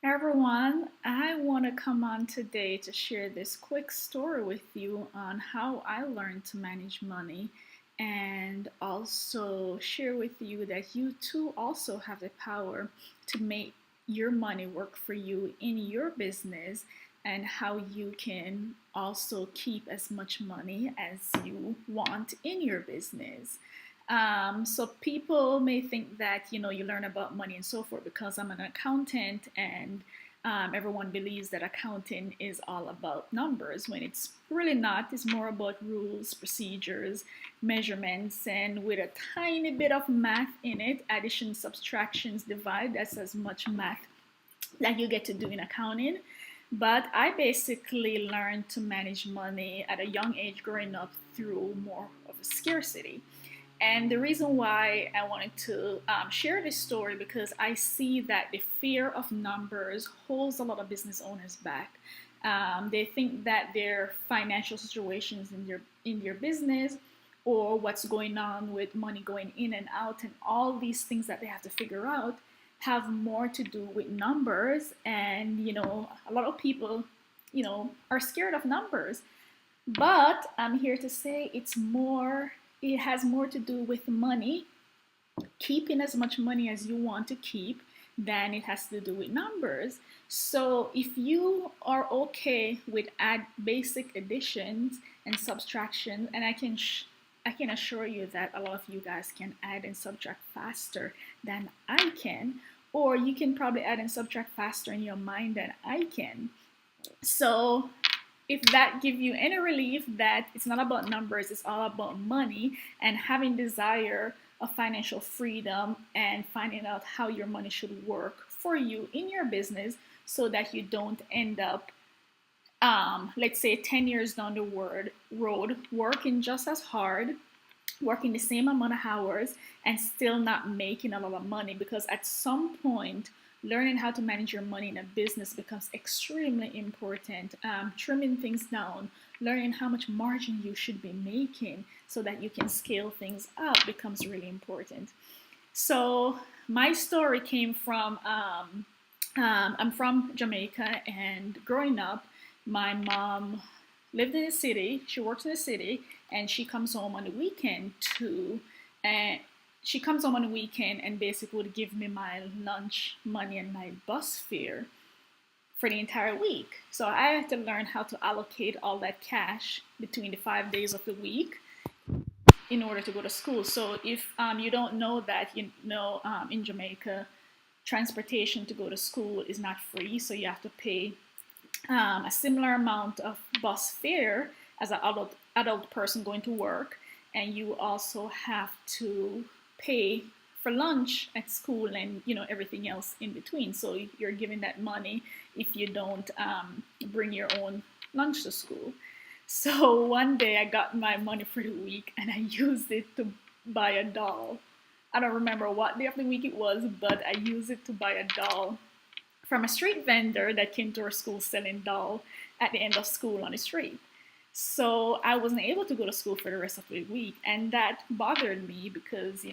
Everyone, I want to come on today to share this quick story with you on how I learned to manage money and also share with you that you too also have the power to make your money work for you in your business and how you can also keep as much money as you want in your business. So people may think that you learn about money and so forth because I'm an accountant and everyone believes that accounting is all about numbers when it's really not. It's more about rules, procedures, measurements, and with a tiny bit of math in it, addition, subtractions, divide. That's as much math that you get to do in accounting. But I basically learned to manage money at a young age growing up through more of a scarcity. And the reason why I wanted to share this story because I see that the fear of numbers holds a lot of business owners back. They think that their financial situations in their business or what's going on with money going in and out and all these things that they have to figure out have more to do with numbers. And a lot of people are scared of numbers, but I'm here to say it has more to do with money, keeping as much money as you want to keep, than it has to do with numbers. So if you are okay with add basic additions and subtractions, and I can assure you that a lot of you guys can add and subtract faster than I can, or you can probably add and subtract faster in your mind than I can. So if that gives you any relief that it's not about numbers, it's all about money and having desire of financial freedom and finding out how your money should work for you in your business so that you don't end up, let's say 10 years down the road, working just as hard, working the same amount of hours and still not making a lot of money, because at some point learning how to manage your money in a business becomes extremely important. Trimming things down, learning how much margin you should be making so that you can scale things up becomes really important. So my story came from I'm from Jamaica, and growing up, my mom lived in the city. She works in the city, and she comes home on the weekend to, and she comes home on the weekend and basically would give me my lunch money and my bus fare for the entire week. So I had to learn how to allocate all that cash between the 5 days of the week in order to go to school. So if you don't know that, in Jamaica, transportation to go to school is not free. So you have to pay a similar amount of bus fare as an adult person going to work, and you also have to pay for lunch at school and everything else in between. So you're giving that money if you don't bring your own lunch to school. So one day I got my money for the week and I used it to buy a doll. I don't remember what day of the week it was, but I used it to buy a doll from a street vendor that came to our school selling doll at the end of school on the street. So I wasn't able to go to school for the rest of the week, and that bothered me because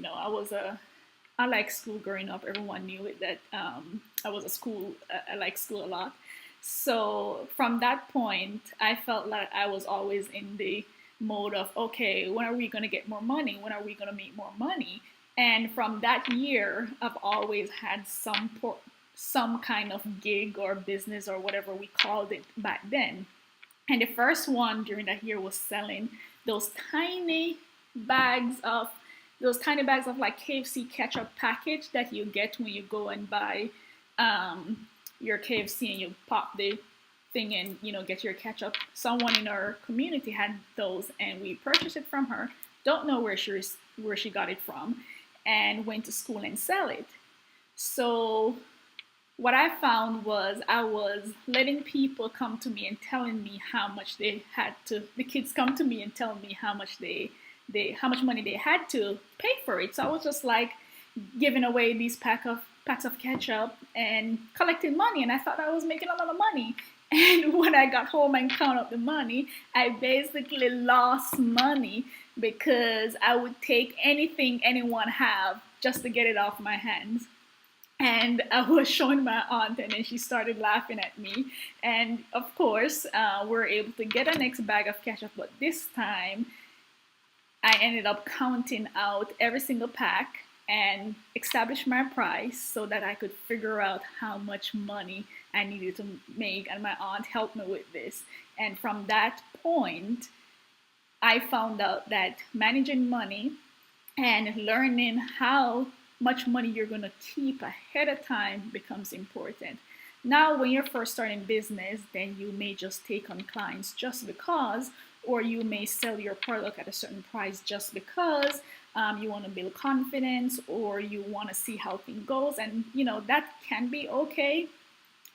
I like school growing up. Everyone knew it that I was a school. I like school a lot. So from that point, I felt like I was always in the mode of, okay, when are we going to get more money? When are we going to make more money? And from that year, I've always had some kind of gig or business or whatever we called it back then. And the first one during that year was selling those tiny bags of like KFC ketchup package that you get when you go and buy your KFC and you pop the thing and get your ketchup. Someone in our community had those, and we purchased it from her. Don't know where she got it from, and went to school and sell it. So what I found was I was letting people come to me and telling me how much they had to. The kids come to me and tell me how much how much money they had to pay for it. So I was just like giving away these packs of ketchup and collecting money, and I thought I was making a lot of money. And when I got home and counted up the money, I basically lost money because I would take anything anyone have just to get it off my hands. And I was showing my aunt, and then she started laughing at me. And of course, we're able to get a next bag of ketchup, but this time I ended up counting out every single pack and establish my price so that I could figure out how much money I needed to make. And my aunt helped me with this. And from that point, I found out that managing money and learning how much money you're going to keep ahead of time becomes important. Now, when you're first starting business, then you may just take on clients just because, or you may sell your product at a certain price just because you want to build confidence or you want to see how things goes, and that can be okay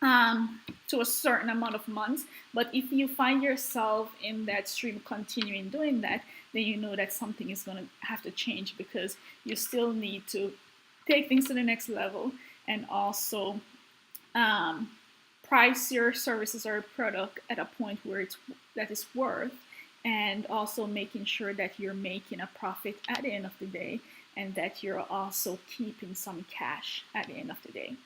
to a certain amount of months. But if you find yourself in that stream continuing doing that, then you know that something is going to have to change, because you still need to take things to the next level and also um, price your services or product at a point where that is worth, and also making sure that you're making a profit at the end of the day, and that you're also keeping some cash at the end of the day.